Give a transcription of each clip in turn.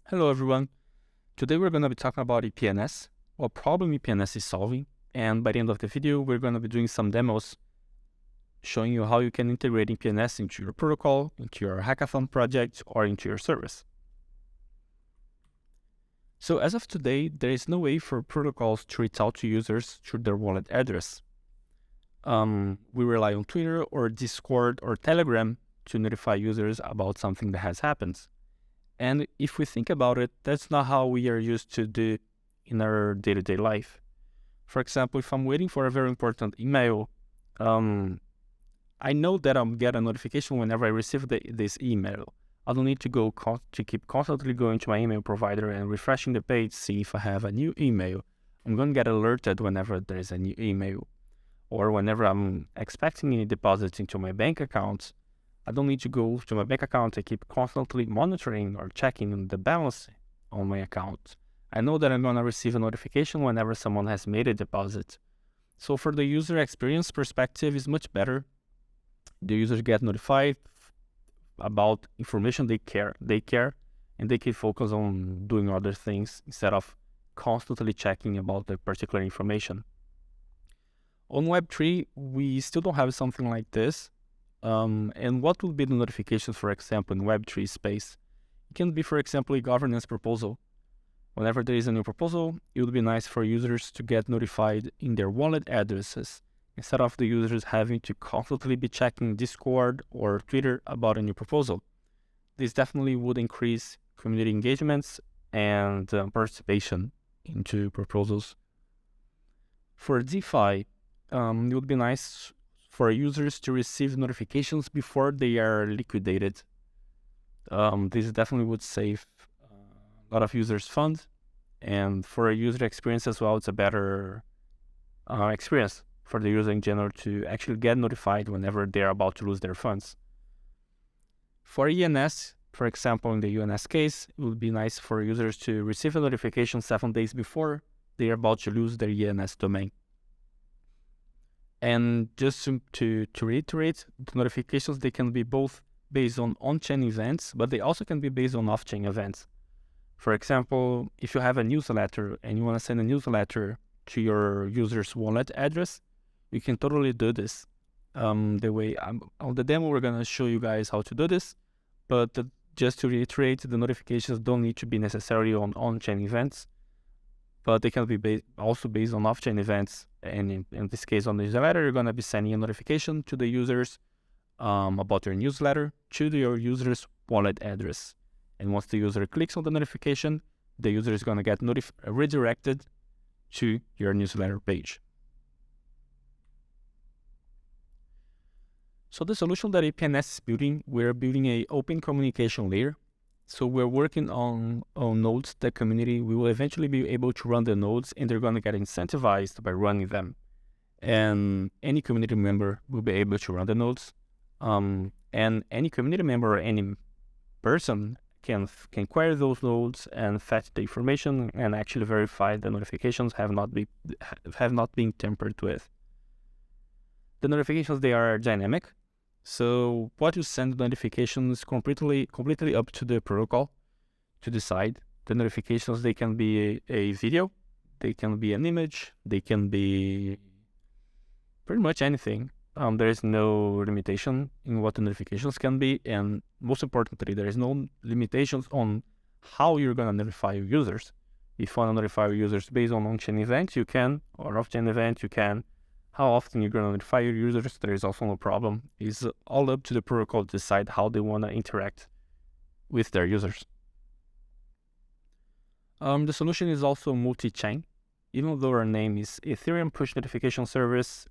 Hello everyone. Today we're going to be talking about EPNS, what problem EPNS is solving, and by the end of the video we're going to be doing some demos showing you how you can integrate EPNS into your protocol, into your hackathon project, or into your service. So as of today, there is no way for protocols to reach out to users through their wallet address. We rely on Twitter or Discord or Telegram to notify users about something that has happened. And if we think about it, that's not how we are used to do in our day-to-day life. For example, if I'm waiting for a very important email, I know that I'll get a notification whenever I receive this email. I don't need to keep constantly going to my email provider and refreshing the page, see if I have a new email. I'm going to get alerted whenever there is a new email. Or whenever I'm expecting any deposits into my bank account, I don't need to go to my bank account and keep constantly monitoring or checking the balance on my account. I know that I'm going to receive a notification whenever someone has made a deposit. So for the user experience perspective, is much better. The users get notified about information they care, and they can focus on doing other things instead of constantly checking about the particular information. On Web3, we still don't have something like this. And what will be the notifications, for example, in Web3 space? It can be, for example, a governance proposal. Whenever there is a new proposal, it would be nice for users to get notified in their wallet addresses, instead of the users having to constantly be checking Discord or Twitter about a new proposal. This definitely would increase community engagements and participation into proposals. For DeFi, it would be nice for users to receive notifications before they are liquidated. This definitely would save a lot of users' funds, and for a user experience as well, it's a better experience for the user in general to actually get notified whenever they're about to lose their funds. For ENS, for example, in the UNS case, it would be nice for users to receive a notification 7 days before they are about to lose their ENS domain. And just to reiterate, the notifications, they can be both based on on-chain events, but they also can be based on off-chain events. For example, if you have a newsletter and you want to send a newsletter to your user's wallet address, you can totally do this. On the demo, we're going to show you guys how to do this, but just to reiterate, the notifications don't need to be necessarily on on-chain events, but they can be also based on off-chain events. And in this case, on the newsletter, you're going to be sending a notification to the users about your newsletter to your user's wallet address. And once the user clicks on the notification, the user is going to get redirected to your newsletter page. So the solution that EPNS is building, we're building an open communication layer. So we're working on nodes. The community, we will eventually be able to run the nodes, and they're going to get incentivized by running them. And any community member will be able to run the nodes. And any community member or any person can query those nodes and fetch the information and actually verify the notifications have not been tampered with. The notifications, they are dynamic. So what you send notifications completely up to the protocol to decide. The notifications, they can be a video, they can be an image, they can be pretty much anything. There is no limitation in what the notifications can be, and most importantly, there is no limitations on how you're going to notify your users. If you want to notify your users based on on-chain events, you can, or off-chain events, you can. How often you're going to notify your users, there is also no problem. It's all up to the protocol to decide how they want to interact with their users. The solution is also multi-chain. Even though our name is Ethereum Push Notification Service,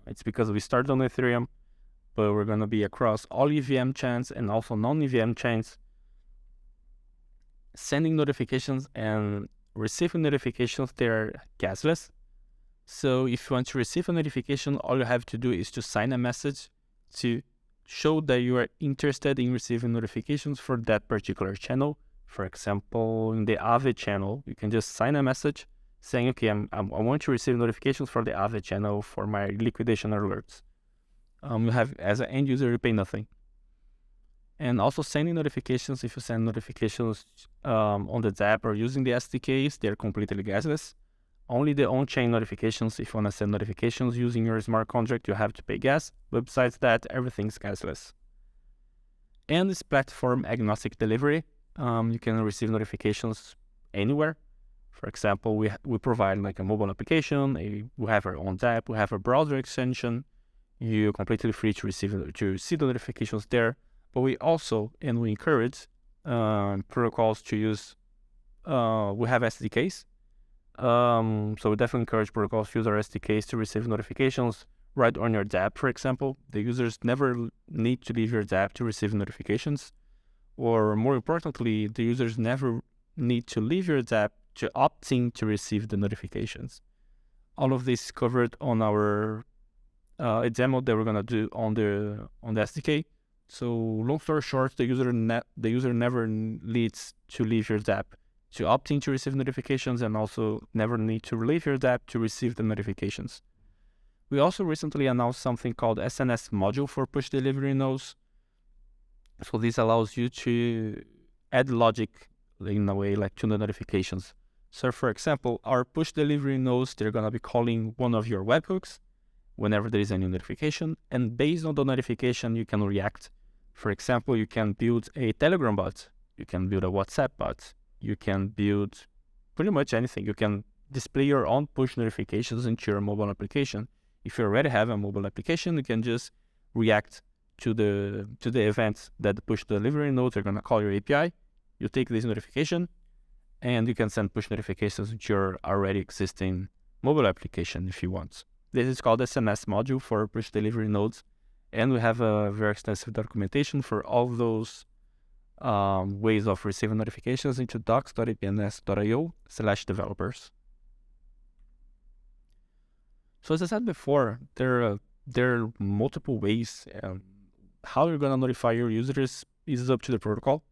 it's because we started on Ethereum, but we're going to be across all EVM chains and also non-EVM chains, sending notifications and receiving notifications. They're gasless. So if you want to receive a notification, all you have to do is to sign a message to show that you are interested in receiving notifications for that particular channel. For example, in the Aave channel, you can just sign a message saying, okay, I want to receive notifications for the Aave channel for my liquidation alerts. You have, as an end user, you pay nothing. And also sending notifications. If you send notifications on the dApp or using the SDKs, they're completely gasless. Only the on-chain notifications. If you want to send notifications using your smart contract, you have to pay gas. But besides that, everything's gasless. And this platform agnostic delivery. You can receive notifications anywhere. For example, we provide like a mobile application. We have our own app. We have a browser extension. You're completely free to see the notifications there. But we also we encourage protocols to use. We have SDKs. So we definitely encourage protocols to use our SDKs to receive notifications right on your dApp, for example. The users never need to leave your dApp to receive notifications. Or more importantly, the users never need to leave your dApp to opt in to receive the notifications. All of this is covered on our demo that we're gonna do on the SDK. So long story short, the user never needs to leave your dApp to opt in to receive notifications, and also never need to leave your dApp to receive the notifications. We also recently announced something called SNS module for push delivery nodes. So this allows you to add logic in a way like to the notifications. So for example, our push delivery nodes, they're gonna be calling one of your webhooks whenever there is a new notification, and based on the notification, you can react. For example, you can build a Telegram bot, you can build a WhatsApp bot, you can build pretty much anything. You can display your own push notifications into your mobile application. If you already have a mobile application, you can just react to the events that the push delivery nodes are gonna call your API. You take this notification, and you can send push notifications to your already existing mobile application if you want. This is called SMS module for push delivery nodes, and we have a very extensive documentation for all those ways of receiving notifications into docs.ipns.io/developers. So as I said before, there are multiple ways. How you're going to notify your users is up to the protocol.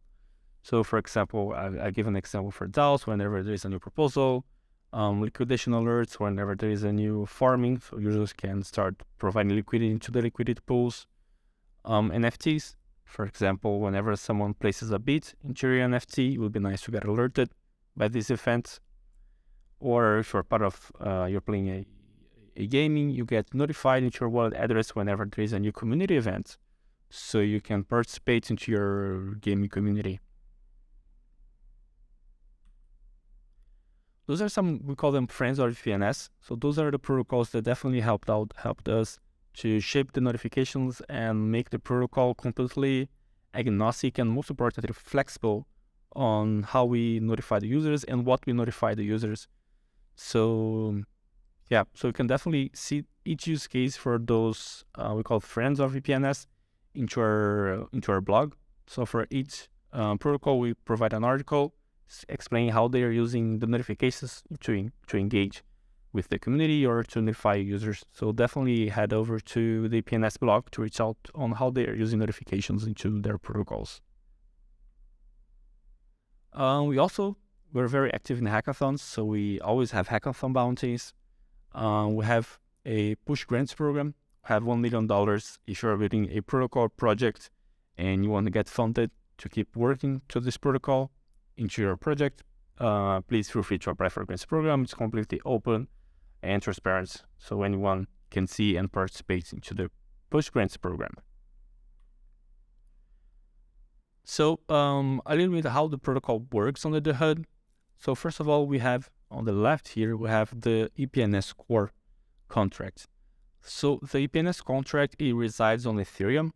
So for example, I give an example for DAOs. Whenever there is a new proposal, liquidation alerts whenever there is a new farming, so users can start providing liquidity into the liquidity pools. NFTs, for example, whenever someone places a bid into your NFT, it would be nice to get alerted by this event. Or if you're part of, you're playing a gaming, you get notified into your wallet address whenever there is a new community event, so you can participate into your gaming community. Those are some, we call them friends of IPFS. So those are the protocols that definitely helped us to shape the notifications and make the protocol completely agnostic and, most importantly, flexible on how we notify the users and what we notify the users. So yeah, so you can definitely see each use case for those we call friends of IPFS into our blog. So for each protocol, we provide an article explaining how they are using the notifications to engage with the community or to notify users. So definitely head over to the IPFS blog to reach out on how they are using notifications into their protocols. We're very active in hackathons, so we always have hackathon bounties. We have a push grants program. We have $1 million if you're building a protocol project and you want to get funded to keep working to this protocol into your project. Please feel free to apply for a grants program. It's completely open and transparent, so anyone can see and participate into the push grants program. So a little bit how the protocol works under the hood. So first of all, we have on the left here, we have the IPFS core contract. So the IPFS contract, it resides on Ethereum,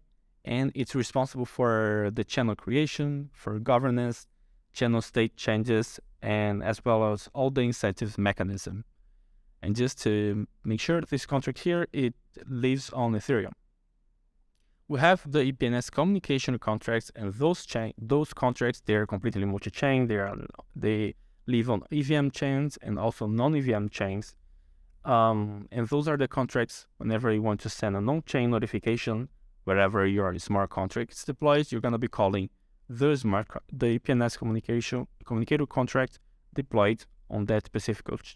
and it's responsible for the channel creation, for governance, channel state changes, and as well as all the incentives mechanism. And just to make sure that this contract here, it lives on Ethereum. We have the IPFS communication contracts, and those contracts, they're completely multi-chain. They live on EVM chains and also non-EVM chains. And those are the contracts whenever you want to send a non-chain notification, wherever your smart contract is deployed, you're going to be calling the IPFS communicator contract deployed on that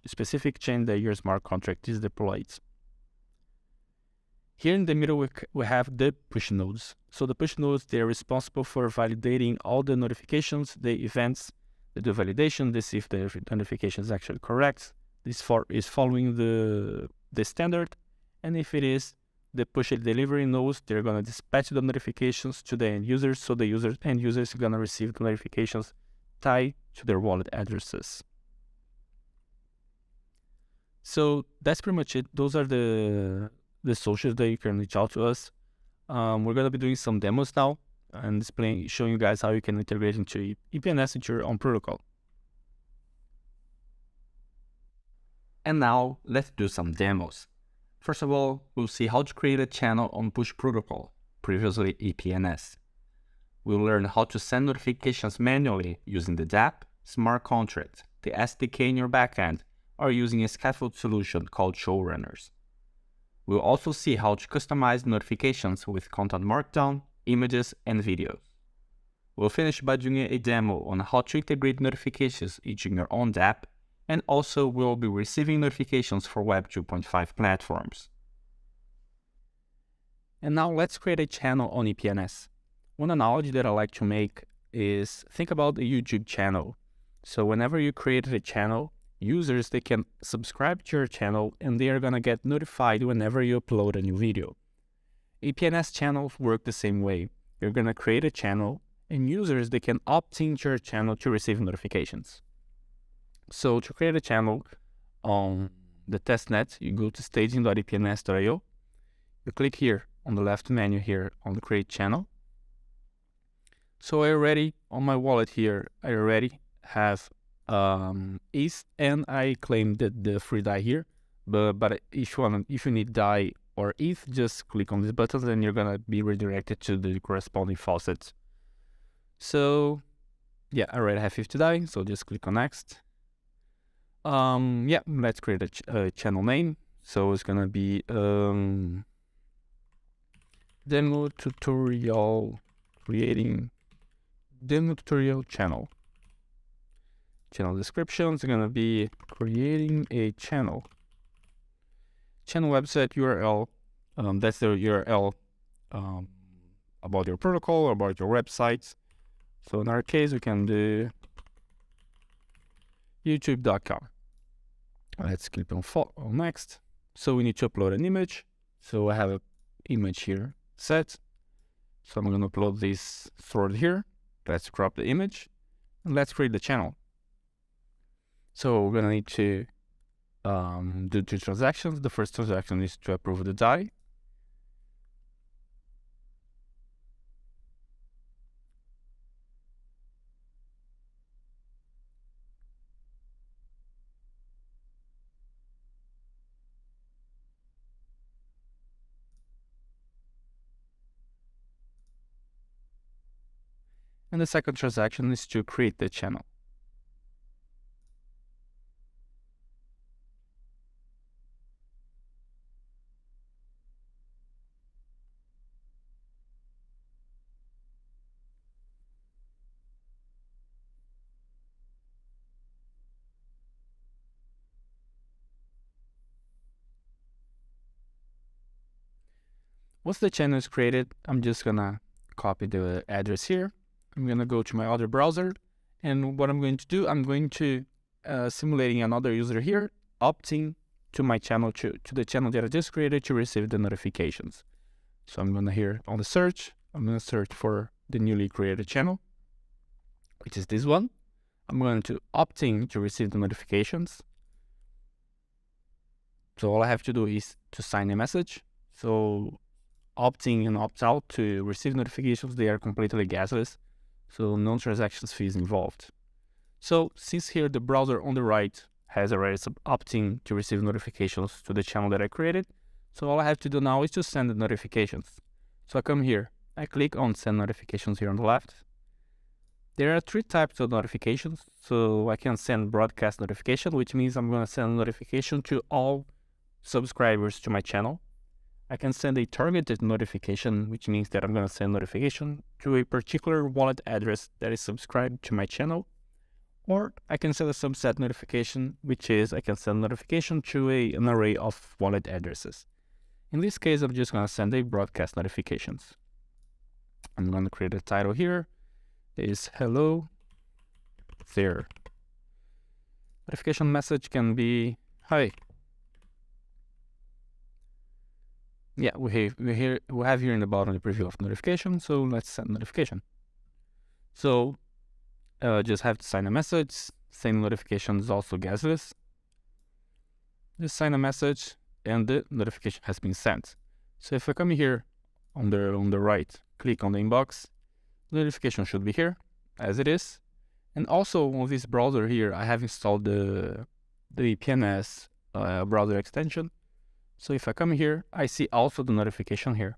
specific chain that your smart contract is deployed. Here in the middle, we have the push nodes. So the push nodes, they're responsible for validating all the notifications, the events, they do validation, they see if the notification is actually correct, this is following the standard, and if it is, the push and delivery nodes, they're going to dispatch the notifications to the end users, so the end users are going to receive the notifications tied to their wallet addresses. So that's pretty much it. Those are the socials that you can reach out to us. We're going to be doing some demos now and showing you guys how you can integrate into EPNS into your own protocol. And now let's do some demos. First of all, we'll see how to create a channel on Push Protocol, previously EPNS. We'll learn how to send notifications manually using the dApp, smart contract, the SDK in your backend, or using a scaffold solution called Showrunners. We'll also see how to customize notifications with content markdown, images, and videos. We'll finish by doing a demo on how to integrate notifications into your own dApp, and also we'll be receiving notifications for Web 2.5 platforms. And now let's create a channel on EPNS. One analogy that I like to make is think about a YouTube channel. So whenever you create a channel, users, they can subscribe to your channel and they are going to get notified whenever you upload a new video. EPNS channels work the same way. You're going to create a channel and users, they can opt into your channel to receive notifications. So to create a channel on the testnet, you go to staging.epns.io. You click here on the left menu here on the create channel. So I already, on my wallet here, I already have ETH, and I claim the free DAI here. But if you need DAI or ETH, just click on these buttons and you're gonna be redirected to the corresponding faucets. So yeah, I already have 50 DAI, so just click on next. Yeah, let's create a channel name. So it's gonna be demo tutorial, creating demo tutorial channel. Channel descriptions are gonna be creating a channel. Channel website URL, that's the URL about your protocol or about your website. So in our case, we can do youtube.com. Let's click on next. So we need to upload an image. So I have an image here set. So I'm gonna upload this sword here. Let's crop the image and let's create the channel. So we're gonna need to do 2 transactions. The first transaction is to approve the DAI. And the second transaction is to create the channel. Once the channel is created, I'm just gonna copy the address here. I'm gonna go to my other browser, and what I'm going to do, I'm going to simulating another user here, opting to my channel, to the channel that I just created to receive the notifications. So I'm gonna here on the search, I'm gonna search for the newly created channel, which is this one. I'm going to opting to receive the notifications. So all I have to do is to sign a message. So opting and opt out to receive notifications, they are completely gasless, so no transactions fees involved. So since here the browser on the right has already opting to receive notifications to the channel that I created, so all I have to do now is to send the notifications. So I come here, I click on send notifications here on the left. There are 3 types of notifications. So I can send broadcast notification, which means I'm going to send a notification to all subscribers to my channel. I can send a targeted notification, which means that I'm going to send notification to a particular wallet address that is subscribed to my channel. Or I can send a subset notification, which is I can send notification to an array of wallet addresses. In this case, I'm just going to send a broadcast notifications. I'm going to create a title here. It is hello there. Notification message can be hi. Yeah, we have here in the bottom the preview of notification. So let's send notification. So just have to sign a message. Send notification is also gasless. Just sign a message and the notification has been sent. So if I come here on the right, click on the inbox, the notification should be here as it is. And also on this browser here, I have installed the IPFS browser extension. So if I come here, I see also the notification here.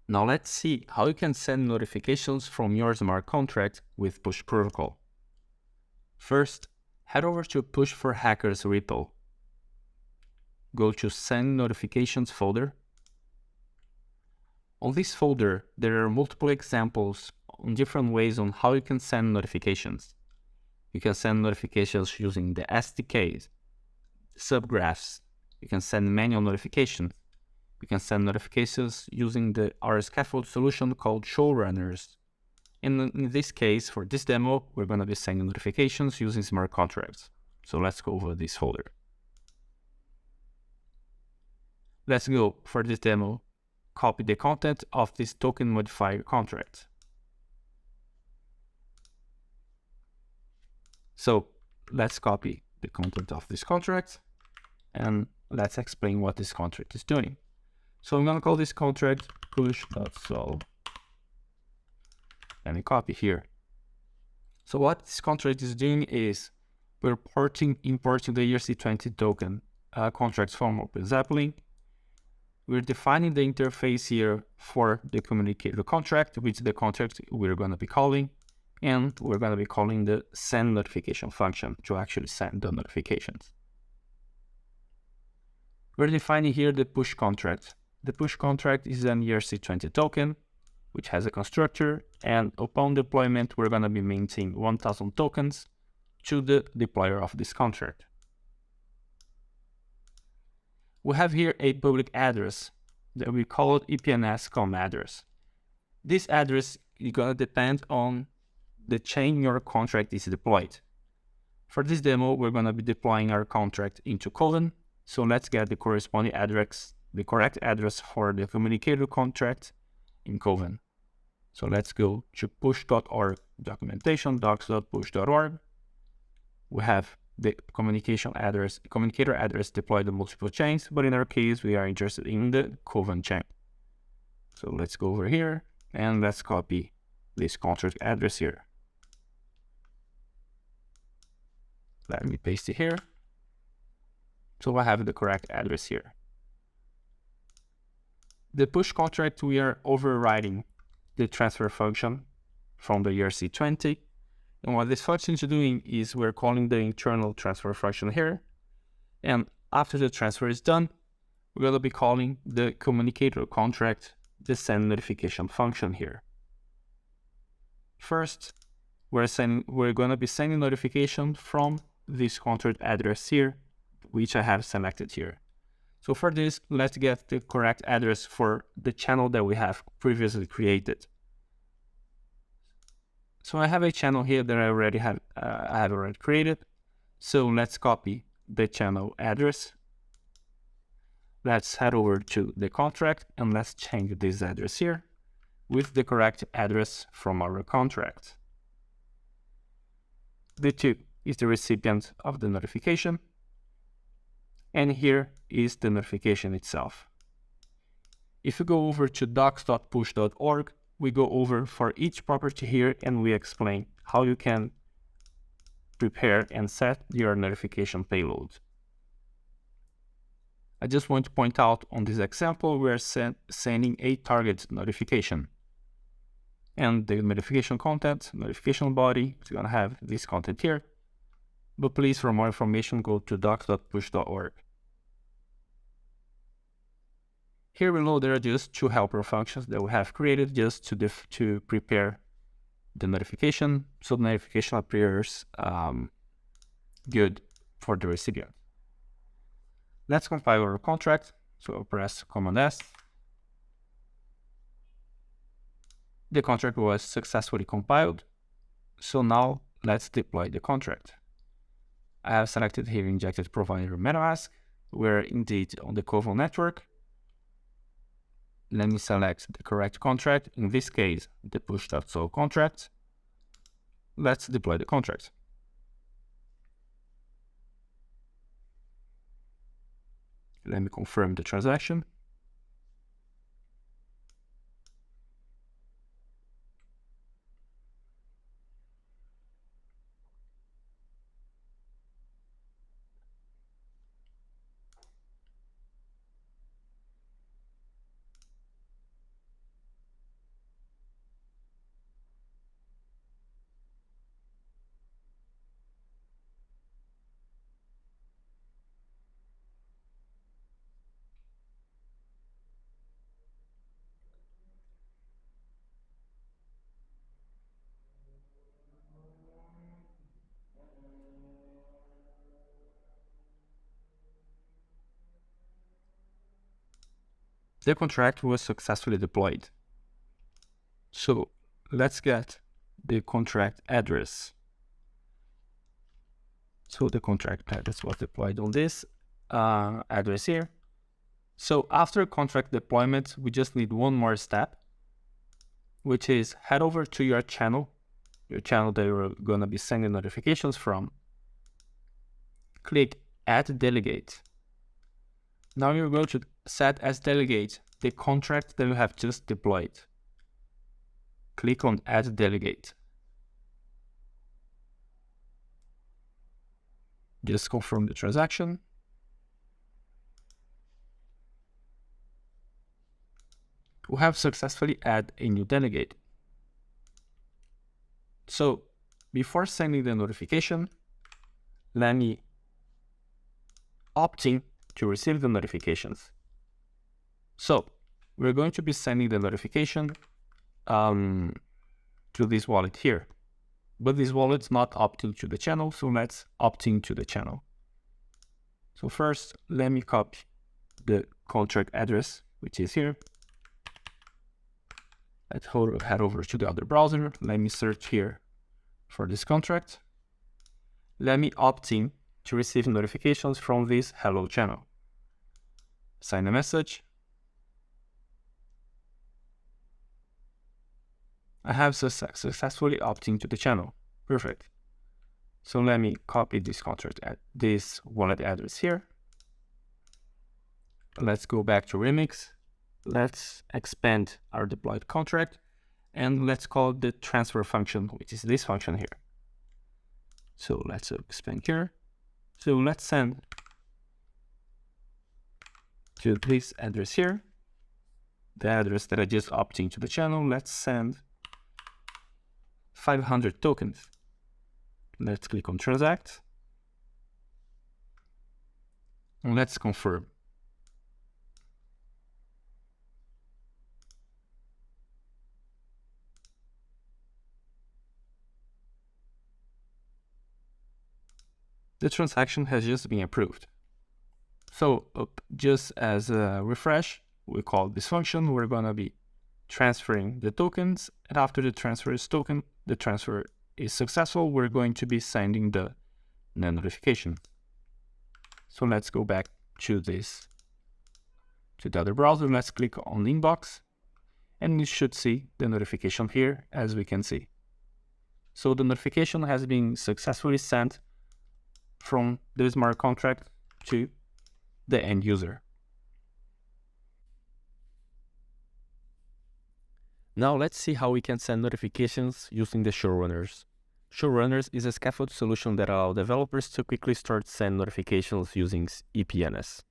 Now let's see how you can send notifications from your smart contract with Push Protocol. First, head over to Push for Hackers repo. Go to Send Notifications folder. On this folder, there are multiple examples on different ways on how you can send notifications. You can send notifications using the SDKs, subgraphs. You can send manual notifications. You can send notifications using our scaffold solution called Showrunners. And in this case, for this demo, we're going to be sending notifications using smart contracts. So let's go over this folder. Let's go for this demo. Copy the content of this token modifier contract. So let's copy the content of this contract and let's explain what this contract is doing. So I'm going to call this contract push.solve. Let me copy here. So what this contract is doing is we're importing the ERC20 token contracts from OpenZeppelin. We're defining the interface here for the communicator contract, which the contract we're going to be calling, and we're going to be calling the send notification function to actually send the notifications. We're defining here the push contract. The push contract is an ERC20 token, which has a constructor, and upon deployment, we're going to be minting 1000 tokens to the deployer of this contract. We have here a public address that we call it IPFS.com address. This address is going to depend on the chain your contract is deployed. For this demo, we're going to be deploying our contract into Coven. So let's get the corresponding address, the correct address for the communicator contract in Coven. So let's go to push.org documentation, docs.push.org. We have the communicator address deployed on multiple chains, but in our case, we are interested in the Coven chain. So let's go over here and let's copy this contract address here. Let me paste it here. So I have the correct address here. The push contract, we are overriding the transfer function from the ERC20. And what this function is doing is we're calling the internal transfer function here. And after the transfer is done, we're going to be calling the communicator contract, the send notification function here. First, we're going to be sending notification from this contract address here, which I have selected here. So for this, let's get the correct address for the channel that we have previously created. So I have a channel here that I have already created. So let's copy the channel address. Let's head over to the contract and let's change this address here with the correct address from our contract. The 2 is the recipient of the notification. And here is the notification itself. If you go over to docs.push.org, we go over for each property here and we explain how you can prepare and set your notification payload. I just want to point out on this example, we are sending a target notification. And the notification content, notification body, is going to have this content here. But please, for more information, go to docs.push.org. Here below, there are just 2 helper functions that we have created just to prepare the notification, so the notification appears good for the recipient. Let's compile our contract. So I'll press Command S. The contract was successfully compiled. So now let's deploy the contract. I have selected here injected provider MetaMask. We're indeed on the Covo network. Let me select the correct contract. In this case, the push.so contract. Let's deploy the contract. Let me confirm the transaction. The contract was successfully deployed. So let's get the contract address. So the contract address was deployed on this address here. So after contract deployment, we just need one more step, which is head over to your channel that you're gonna be sending notifications from. Click Add Delegate. Now you're going to set as delegate the contract that you have just deployed. Click on Add Delegate. Just confirm the transaction. We have successfully added a new delegate. So before sending the notification, let me opt in to receive the notifications. So we're going to be sending the notification to this wallet here, but this wallet's not opting to the channel, so let's opt in to the channel. So first, let me copy the contract address, which is here. Let's head over to the other browser. Let me search here for this contract. Let me opt in to receive notifications from this hello channel. Sign a message. I have successfully opted into the channel. Perfect. So let me copy this contract at this wallet address here. Let's go back to Remix. Let's expand our deployed contract and let's call it the transfer function, which is this function here. So let's expand here. So let's send to this address here, the address that I just opted into the channel. Let's send 500 tokens. Let's click on transact and let's confirm. The transaction has just been approved. So just as a refresh, we call this function, we're gonna be transferring the tokens, and after the transfer is successful, we're going to be sending the notification. So let's go back to the other browser. Let's click on the inbox and you should see the notification here, as we can see. So the notification has been successfully sent from the smart contract to the end user. Now let's see how we can send notifications using the showrunners. Showrunners is a scaffold solution that allows developers to quickly start send notifications using EPNS.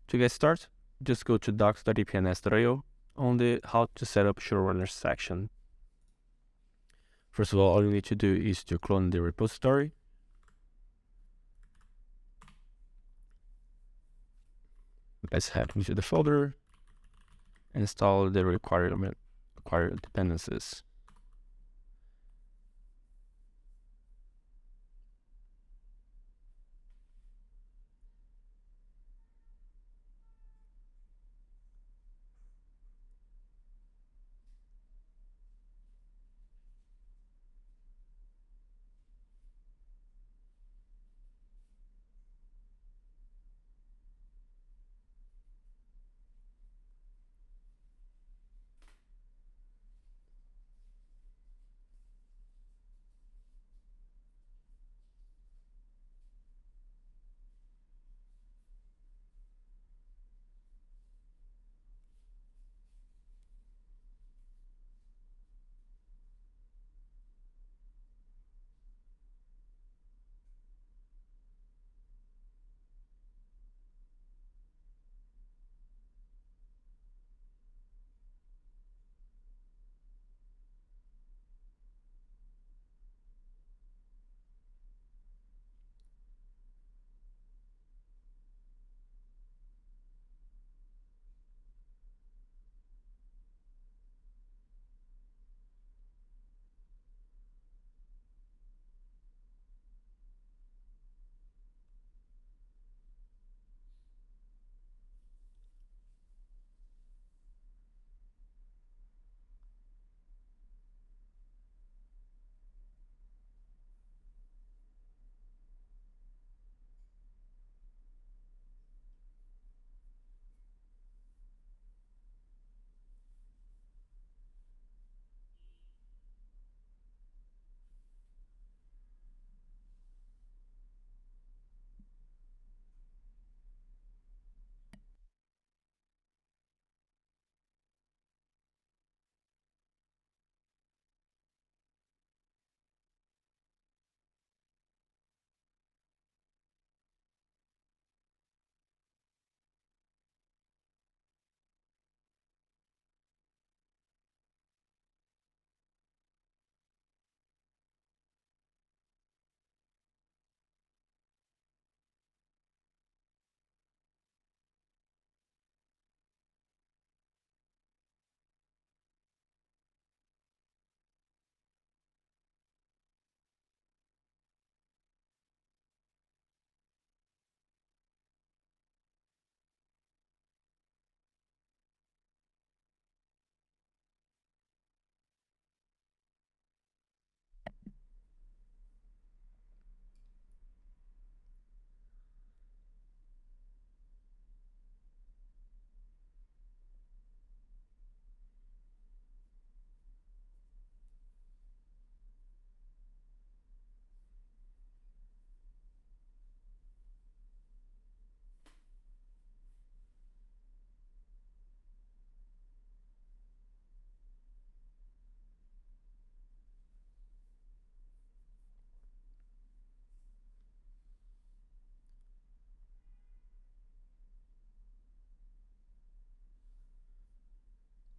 To get started, just go to docs.epns.io on the how to set up showrunners section. First of all you need to do is to clone the repository. Let's head into the folder, install the required dependencies.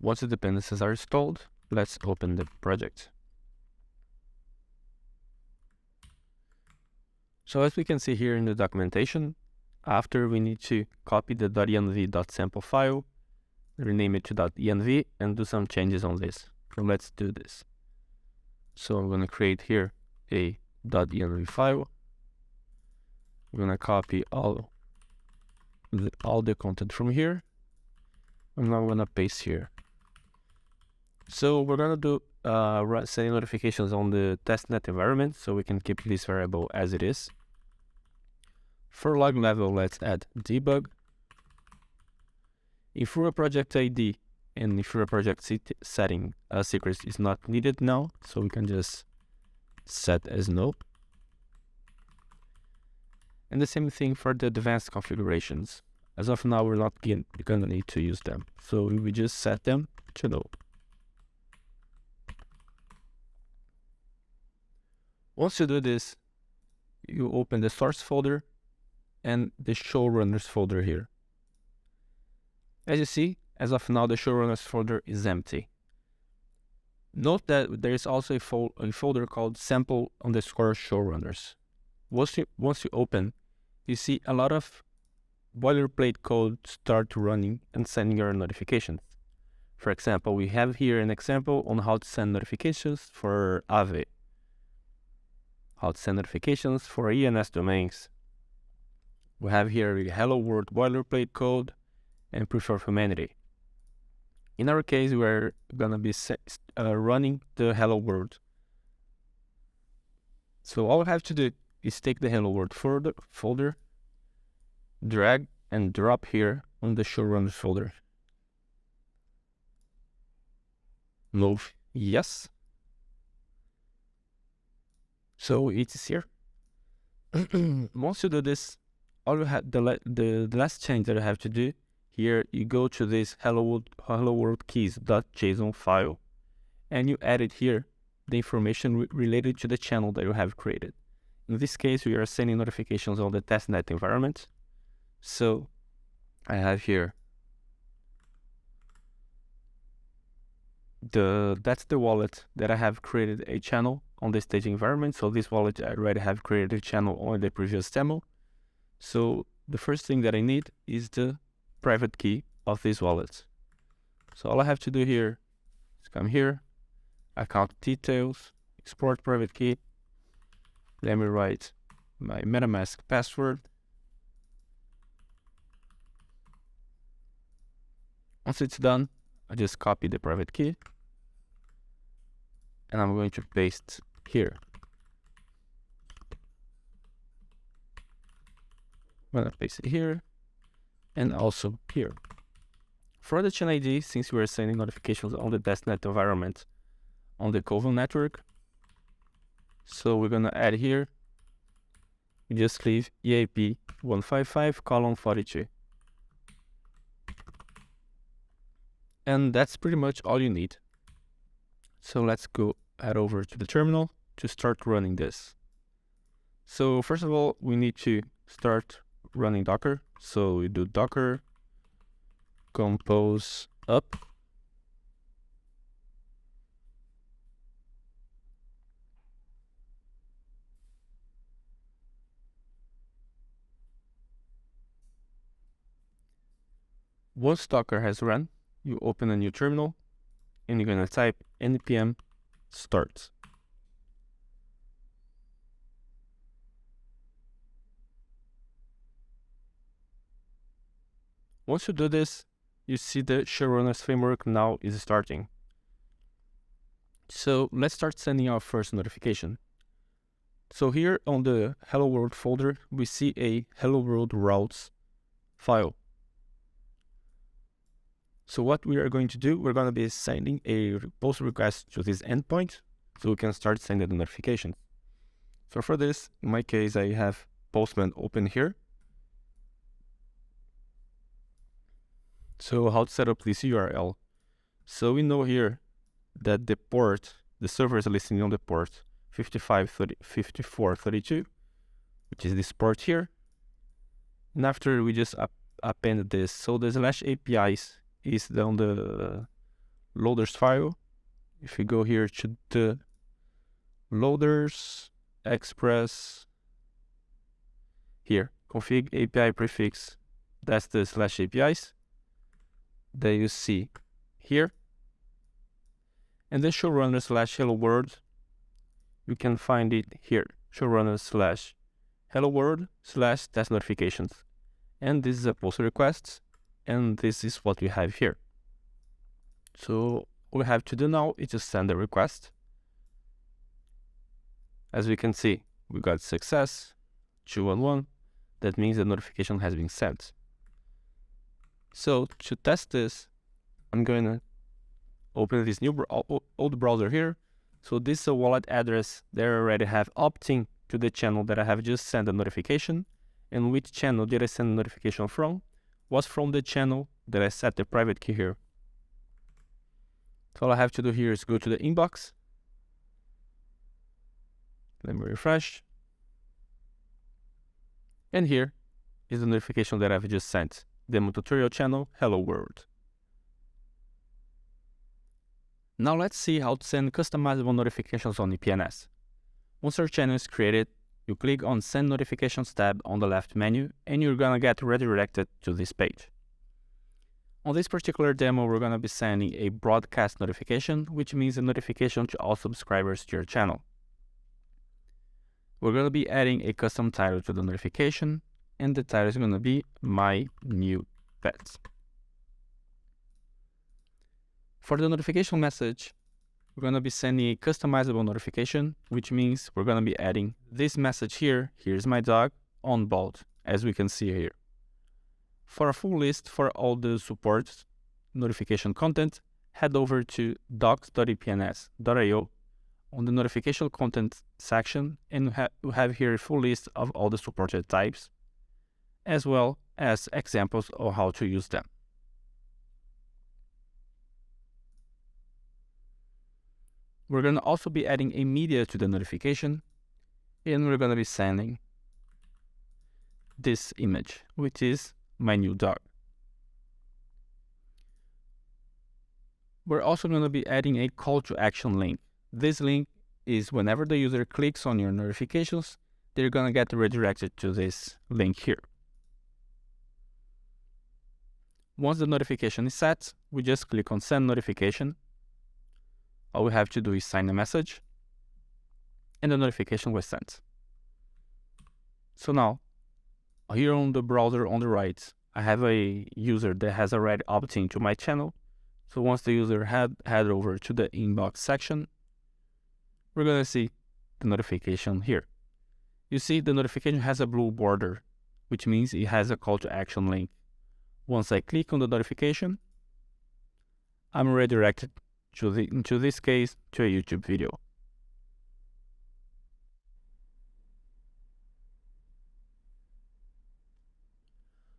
Once the dependencies are installed, let's open the project. So as we can see here in the documentation, after we need to copy the .env.sample file, rename it to .env, and do some changes on this. So let's do this. So I'm going to create here a .env file. I'm going to copy all the content from here, and now I'm going to paste here. So we're going to do setting notifications on the testnet environment, so we can keep this variable as it is. For log level, let's add debug. If your project ID and if your project setting secrets is not needed now, so we can just set as no. And the same thing for the advanced configurations. As of now, we're not gonna need to use them, so we just set them to no. Once you do this, you open the source folder and the showrunners folder here. As you see, as of now, the showrunners folder is empty. Note that there is also a folder called sample_showrunners. Once you open, you see a lot of boilerplate code start running and sending your notifications. For example, we have here an example on how to send notifications for Aave, how to send notifications for ENS domains. We have here a Hello World boilerplate code and Proof of Humanity. In our case, we're gonna be running the Hello World. So all we have to do is take the Hello World folder, drag and drop here on the showrunners folder. Move yes. So it is here. Once you do this, all you have the last change that I have to do here, you go to this hello world keys.json file, and you edit here the information related to the channel that you have created. In this case, we are sending notifications on the testnet environment. So I have here that's the wallet that I have created a channel on the staging environment. So this wallet, I already have created a channel on the previous demo. So the first thing that I need is the private key of this wallet. So all I have to do here is come here, account details, export private key. Let me write my MetaMask password. Once it's done, I just copy the private key and I'm going to paste here. I'm going to paste it here and also here. For the chain ID, since we are sending notifications on the testnet environment on the Coven network, so we're going to add here, we just leave EIP 155:42. And that's pretty much all you need. So let's go head over to the terminal to start running this. So first of all, we need to start running Docker. So we do Docker compose up. Once Docker has run, you open a new terminal and you're going to type npm start. Once you do this, you see the showrunners framework now is starting. So let's start sending our first notification. So here on the Hello World folder, we see a Hello World routes file. So what we are going to do, we're going to be sending a post request to this endpoint so we can start sending the notifications. So for this, in my case, I have Postman open here. So how to set up this URL? So we know here that the port, the server is listening on the port 5432, which is this port here. And after we just append this, so the /APIs is on the loaders file. If you go here to the loaders express here, config API prefix, that's the /APIs that you see here. And then showrunner /hello world, you can find it here, showrunner /hello world /test notifications. And this is a post request, and this is what we have here. So all we have to do now is just send a request. As we can see, we got success 211. That means the notification has been sent. So to test this, I'm going to open this new old browser here. So this is a wallet address that I already have opt-in to the channel that I have just sent a notification. And which channel did I send the notification from? Was from the channel that I set the private key here. So all I have to do here is go to the inbox. Let me refresh. And here is the notification that I've just sent. Demo tutorial channel, hello world. Now let's see how to send customizable notifications on IPFS. Once your channel is created, you click on Send Notifications tab on the left menu, and you're gonna get redirected to this page. On this particular demo, we're gonna be sending a broadcast notification, which means a notification to all subscribers to your channel. We're gonna be adding a custom title to the notification, and the title is gonna be My New Pet. For the notification message, we're going to be sending a customizable notification, which means we're going to be adding this message here. Here's my dog on bold, as we can see here. For a full list for all the support notification content, head over to docs.ipfs.io on the notification content section, and we have here a full list of all the supported types, as well as examples of how to use them. We're going to also be adding a media to the notification, and we're going to be sending this image, which is my new dog. We're also going to be adding a call to action link. This link is whenever the user clicks on your notifications, they're going to get redirected to this link here. Once the notification is set, we just click on Send Notification. All we have to do is sign a message, and the notification was sent. So now, here on the browser on the right, I have a user that has already opted into my channel. So once the user head over to the inbox section, we're going to see the notification here. You see the notification has a blue border, which means it has a call to action link. Once I click on the notification, I'm redirected into this case to a YouTube video.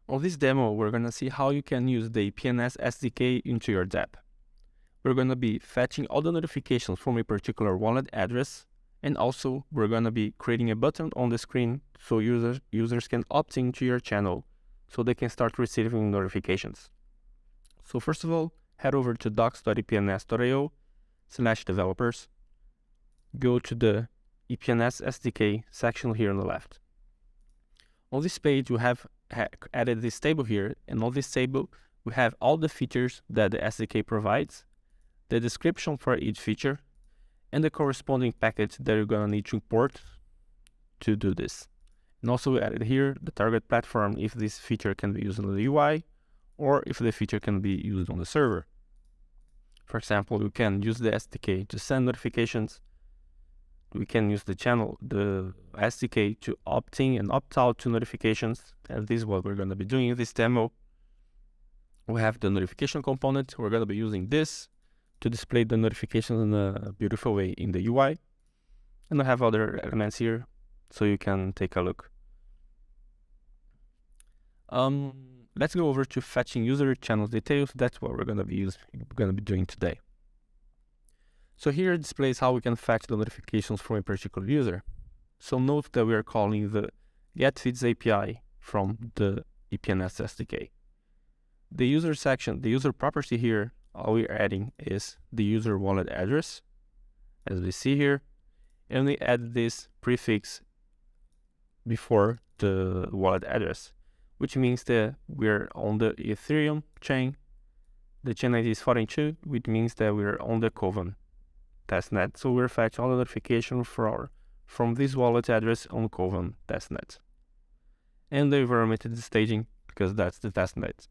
On this demo, we're going to see how you can use the IPFS SDK into your dApp. We're going to be fetching all the notifications from a particular wallet address, and also we're going to be creating a button on the screen so users can opt into your channel so they can start receiving notifications. So first of all, head over to docs.ipfs.io/developers. Go to the IPFS SDK section here on the left. On this page, we have added this table here, and on this table, we have all the features that the SDK provides, the description for each feature, and the corresponding package that you're going to need to import to do this. And also we added here the target platform if this feature can be used on the UI, or if the feature can be used on the server. For example, we can use the SDK to send notifications. We can use the SDK to opt in and opt out to notifications. And this is what we're going to be doing in this demo. We have the notification component. We're going to be using this to display the notifications in a beautiful way in the UI. And I have other elements here, so you can take a look. Let's go over to fetching user channel details. That's what we're going to be doing today. So here it displays how we can fetch the notifications from a particular user. So note that we are calling the getFeeds API from the IPFS SDK. The user section, the user property here all we're adding is the user wallet address, as we see here, and we add this prefix before the wallet address, which means that we're on the Ethereum chain. The chain ID is 42, which means that we're on the Kovan testnet. So we're fetching all the notification from this wallet address on Kovan testnet. And the environment is staging because that's the testnet.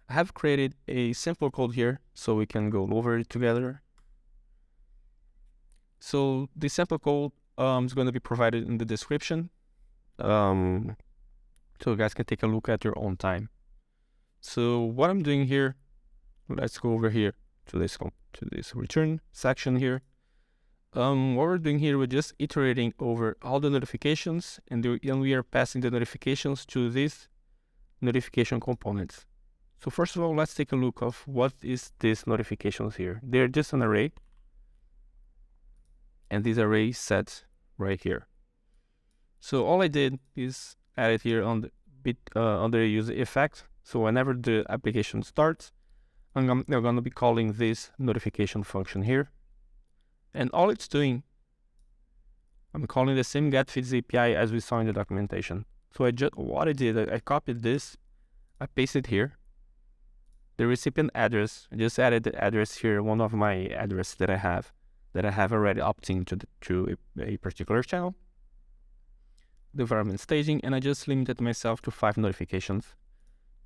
I have created a simple code here so we can go over it together. So the sample code is going to be provided in the description, so you guys can take a look at your own time. So what I'm doing here, let's go over here to this return section here. What we're doing here, we're just iterating over all the notifications, and we are passing the notifications to these notification components. So first of all, let's take a look of what is these notifications here. They're just an array, and this array is set right here. So all I did is add it here on the under user effect. So whenever the application starts, I'm going to be calling this notification function here, and all it's doing, I'm calling the same getFeeds API as we saw in the documentation. So what I did, I copied this, I pasted here the recipient address. I just added the address here, one of my address that I have already opting to a particular channel, the environment staging, and I just limited myself to 5 notifications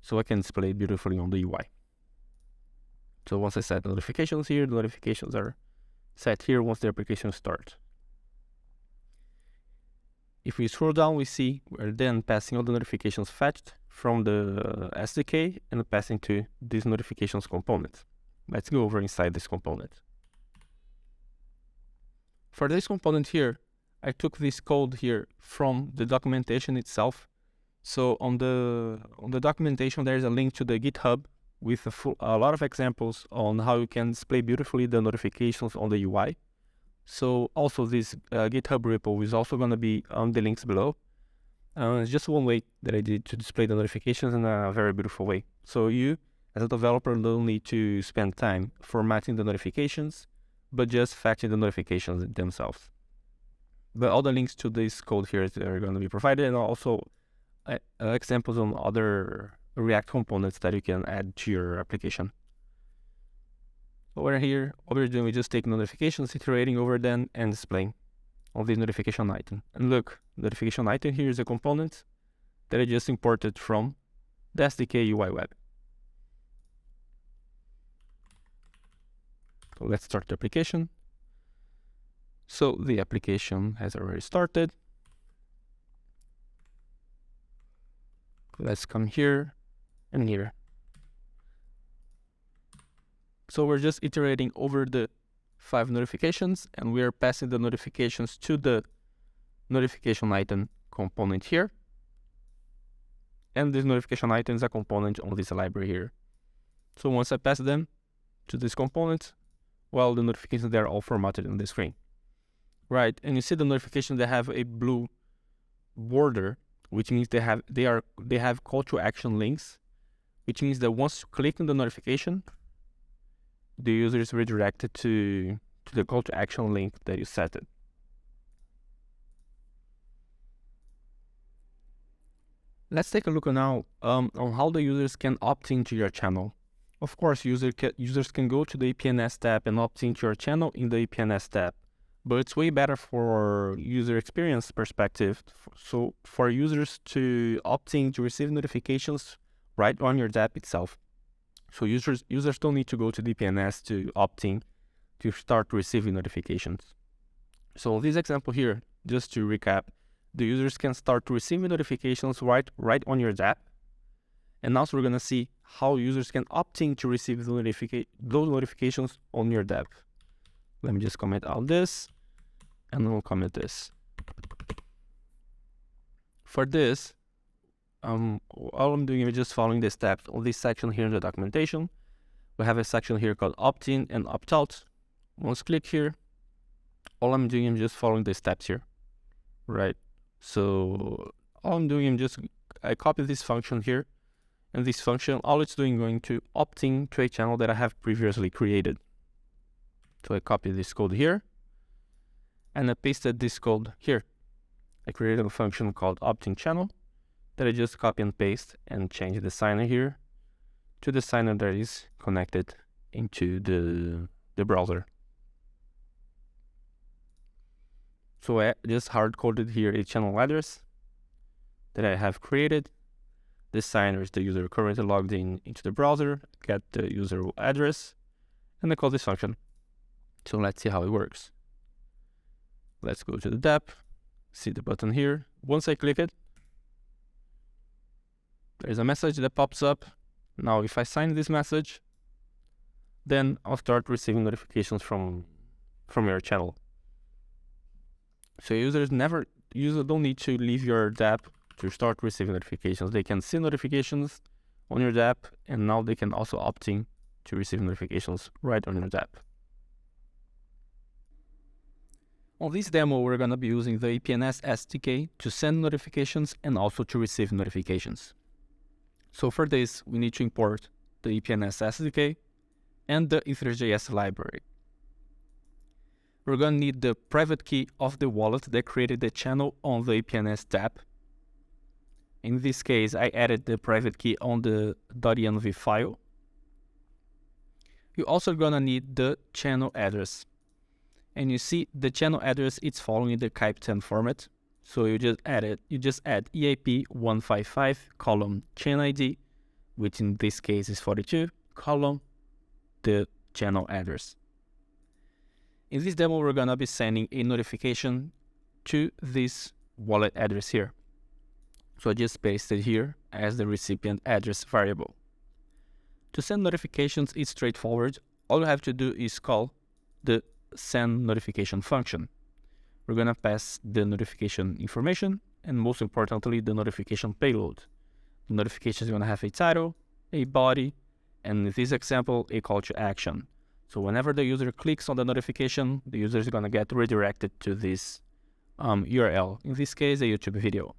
so I can display it beautifully on the UI. So once I set notifications here, the notifications are set here once the application starts. If we scroll down, we see we're then passing all the notifications fetched from the SDK and passing to this notifications component. Let's go over inside this component. For this component here, I took this code here from the documentation itself. So on the documentation, there's a link to the GitHub with a lot of examples on how you can display beautifully the notifications on the UI. So also this GitHub repo is also going to be on the links below. It's just one way that I did to display the notifications in a very beautiful way. So you, as a developer, don't need to spend time formatting the notifications, but just fetching the notifications themselves. But all the links to this code here are going to be provided, and also examples on other React components that you can add to your application. Over here, what we're doing, we just take notifications, iterating over them, and displaying all the notification item. And look, notification item here is a component that I just imported from the SDK UI web. So let's start the application. So the application has already started. Let's come here and here. So we're just iterating over the 5 notifications, and we are passing the notifications to the notification item component here. And this notification item is a component on this library here. So once I pass them to this component, well, the notifications, they're all formatted on the screen. Right, and you see the notifications, they have a blue border, which means they have call to action links, which means that once you click on the notification, the user is redirected to the call to action link that you set it. Let's take a look now on how the users can opt into your channel. Of course, users can go to the IPFS tab and opt into your channel in the IPFS tab, but it's way better for user experience perspective. So for users to opt in to receive notifications right on your dApp itself. So users don't need to go to the IPFS to opt in to start receiving notifications. So this example here, just to recap, the users can start receiving notifications right on your dApp. And also we're going to see how users can opt in to receive those notifications on your dApp. Let me just comment out this, and then we'll comment this. For this, all I'm doing is just following the steps on this section here in the documentation. We have a section here called opt-in and opt-out. Once click here, all I'm doing is just following the steps here, right? So all I'm doing is I copy this function here And this function, all it's doing is going to opt in to a channel that I have previously created. So I copy this code here, and I pasted this code here. I created a function called opt-in channel that I just copy and paste and change the signer here to the signer that is connected into the browser. So I just hard-coded here a channel address that I have created. The signer is the user currently logged into the browser, get the user address, and I call this function. So let's see how it works. Let's go to the dApp, see the button here. Once I click it, there's a message that pops up. Now, if I sign this message, then I'll start receiving notifications from your channel. So users don't need to leave your dApp to start receiving notifications. They can see notifications on your dApp, and now they can also opt in to receive notifications right on your dApp. On this demo, we're going to be using the IPFS SDK to send notifications and also to receive notifications. So for this, we need to import the IPFS SDK and the Ether.js library. We're going to need the private key of the wallet that created the channel on the IPFS tab. In this case, I added the private key on the .env file. You're also going to need the channel address. And you see the channel address, it's following the Type10 format. So you just add EIP 155 column chain ID, which in this case is 42, column the channel address. In this demo, we're going to be sending a notification to this wallet address here. So I just pasted here as the recipient address variable. To send notifications, it's straightforward. All you have to do is call the send notification function. We're going to pass the notification information and, most importantly, the notification payload. The notification is going to have a title, a body, and in this example, a call to action. So whenever the user clicks on the notification, the user is going to get redirected to this URL, in this case, a YouTube video.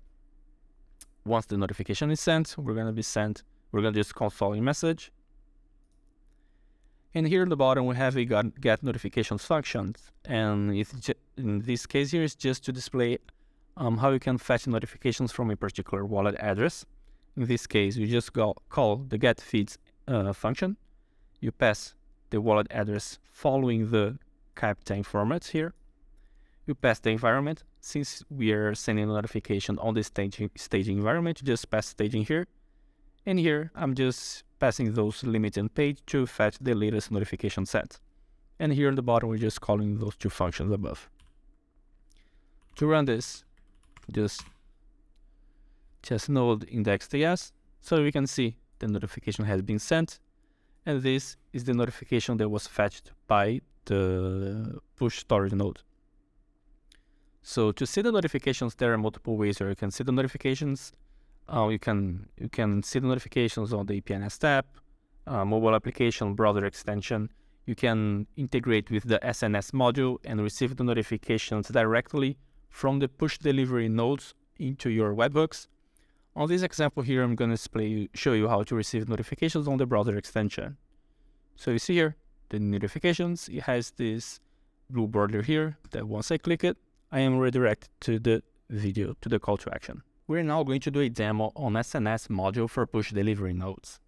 Once the notification is sent, we're going to just console a message. And here at the bottom, we have a get notifications function. And in this case here, it's just to display how you can fetch notifications from a particular wallet address. In this case, you just call the get feeds function. You pass the wallet address following the Type10 formats here. You pass the environment. Since we are sending a notification on the staging environment, you just pass staging here. And here, I'm just passing those limit and page to fetch the latest notification set. And here on the bottom, we're just calling those two functions above. To run this, just node index.js, so we can see the notification has been sent. And this is the notification that was fetched by the push storage node. So to see the notifications, there are multiple ways where you can see the notifications. You can see the notifications on the IPFS tab, mobile application, browser extension. You can integrate with the SNS module and receive the notifications directly from the push delivery nodes into your webhooks. On this example here, I'm going to show you how to receive notifications on the browser extension. So you see here, the notifications, it has this blue border here that once I click it, I am redirected to the video, to the call to action. We're now going to do a demo on SNS module for push delivery nodes.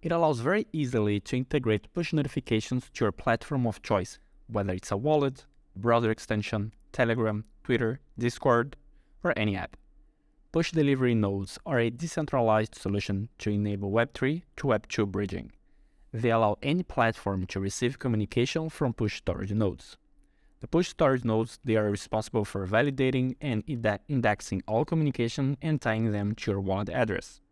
It allows very easily to integrate push notifications to your platform of choice, whether it's a wallet, browser extension, Telegram, Twitter, Discord, or any app. Push delivery nodes are a decentralized solution to enable Web3 to Web2 bridging. They allow any platform to receive communication from push storage nodes. The push storage nodes, they are responsible for validating and indexing all communication and tying them to your wallet address.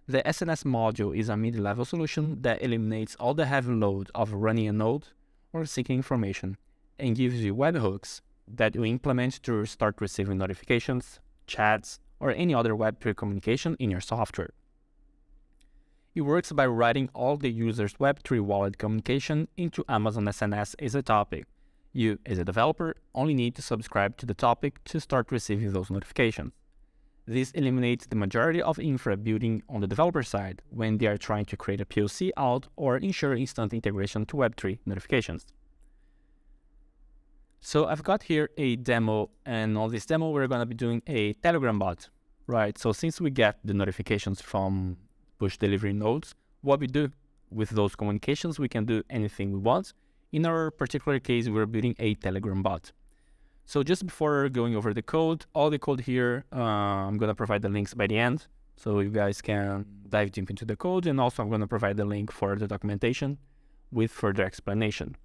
The SNS module is a mid-level solution that eliminates all the heavy load of running a node or seeking information and gives you webhooks that you implement to start receiving notifications, chats, or any other Web3 communication in your software. It works by writing all the user's Web3 wallet communication into Amazon SNS as a topic. You, as a developer, only need to subscribe to the topic to start receiving those notifications. This eliminates the majority of infra building on the developer side when they are trying to create a POC out or ensure instant integration to Web3 notifications. So I've got here a demo, and on this demo, we're going to be doing a Telegram bot, right? So since we get the notifications from push delivery nodes, what we do with those communications, we can do anything we want. In our particular case, we're building a Telegram bot. So just before going over the code, all the code here, I'm going to provide the links by the end, so you guys can dive deep into the code. And also I'm going to provide the link for the documentation with further explanation.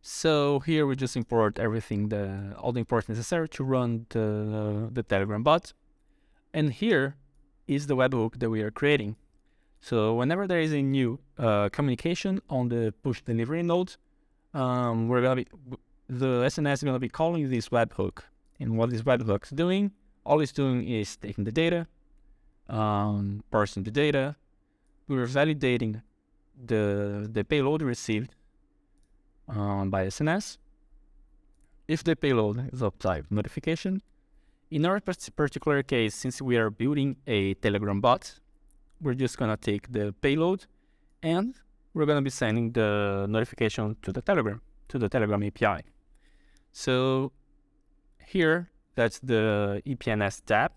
So here we just import everything, all the imports necessary to run the Telegram bot. And here is the webhook that we are creating. So whenever there is a new communication on the push delivery node, the SNS is going to be calling this webhook. And what this webhook is doing, all it's doing is taking the data, parsing the data. We're validating the payload received by SNS. If the payload is of type notification, in our particular case, since we are building a Telegram bot, we're just going to take the payload and we're going to be sending the notification to the Telegram API. So here, that's the EPNS tab.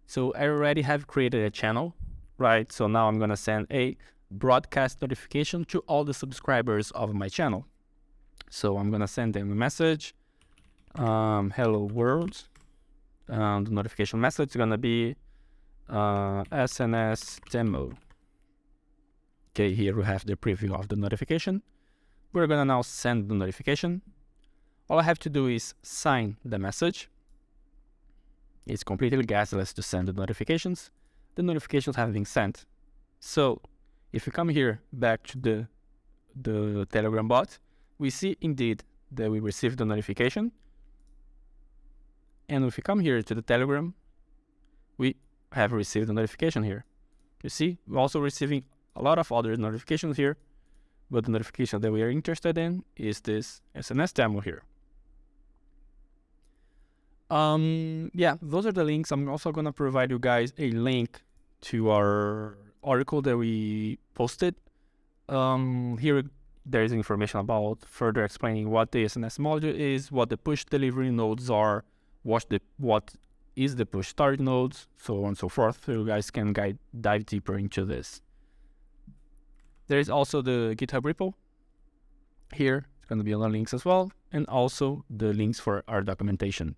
So I already have created a channel, right? So now I'm going to send a broadcast notification to all the subscribers of my channel. So I'm going to send them a message, hello world. The notification message is going to be SNS demo. Okay, here we have the preview of the notification. We're going to now send the notification. All I have to do is sign the message. It's completely gasless to send the notifications. The notifications have been sent. So if we come here back to the Telegram bot, we see indeed that we received the notification. And if we come here to the Telegram, we have received the notification here. You see, we're also receiving a lot of other notifications here, but the notification that we are interested in is this SNS demo here. Yeah, those are the links. I'm also going to provide you guys a link to our article that we posted. Here there is information about further explaining what the SNS module is, what the push delivery nodes are, what is the push start nodes, so on and so forth. So you guys can dive deeper into this. There is also the GitHub repo. Here it's going to be on the links as well, and also the links for our documentation.